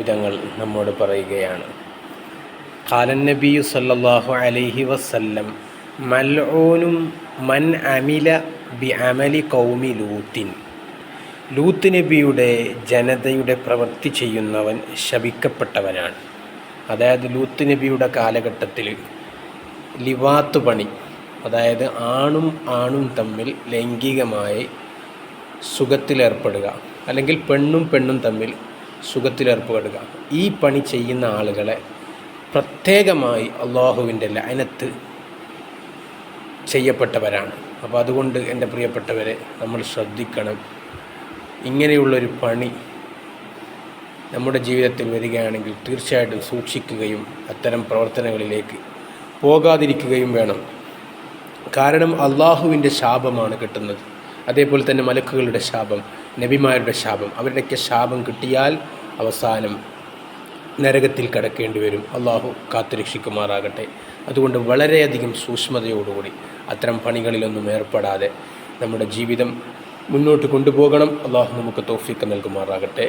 തങ്ങൾ നമ്മോട് പറയുകയാണ്, ഖാലൻ നബിയു സല്ലല്ലാഹു അലൈഹി വസല്ലം മൽഊനും മൻ അമില ബി അമലി ഖൗമി ലൂത്തിൻ. ലൂത്ത് നബിയുടെ ജനതയുടെ പ്രവൃത്തി ചെയ്യുന്നവൻ ശപിക്കപ്പെട്ടവനാണ്. അതായത് ലൂത്ത് നബിയുടെ കാലഘട്ടത്തിൽ ലിവാത്ത് പണി, അതായത് ആണും തമ്മിൽ ലൈംഗികമായി സുഖത്തിലേർപ്പെടുക, അല്ലെങ്കിൽ പെണ്ണും തമ്മിൽ സുഖത്തിലേർപ്പെടുക, ഈ പണി ചെയ്യുന്ന ആളുകളെ പ്രത്യേകമായി അള്ളാഹുവിൻ്റെ ലഅനത്ത് ചെയ്യപ്പെട്ടവരാണ്. അപ്പോൾ അതുകൊണ്ട് എൻ്റെ പ്രിയപ്പെട്ടവരെ, നമ്മൾ ശ്രദ്ധിക്കണം. ഇങ്ങനെയുള്ളൊരു പണി നമ്മുടെ ജീവിതത്തിൽ വരികയാണെങ്കിൽ തീർച്ചയായിട്ടും സൂക്ഷിക്കുകയും അത്തരം പ്രവർത്തനങ്ങളിലേക്ക് പോകാതിരിക്കുകയും വേണം. കാരണം അള്ളാഹുവിൻ്റെ ശാപമാണ് കിട്ടുന്നത്. അതേപോലെ തന്നെ മലക്കുകളുടെ ശാപം, നബിമാരുടെ ശാപം, അവരുടെയൊക്കെ ശാപം കിട്ടിയാൽ അവസാനം നരകത്തിൽ കടക്കേണ്ടി വരും. അള്ളാഹു കാത്തുരക്ഷിക്കുമാറാകട്ടെ. അതുകൊണ്ട് വളരെയധികം സൂക്ഷ്മതയോടുകൂടി അത്തരം പണികളിലൊന്നും ഏർപ്പെടാതെ നമ്മുടെ ജീവിതം മുന്നോട്ട് കൊണ്ടുപോകണം. അള്ളാഹു നമുക്ക് തൗഫീഖ് നൽകുമാറാകട്ടെ.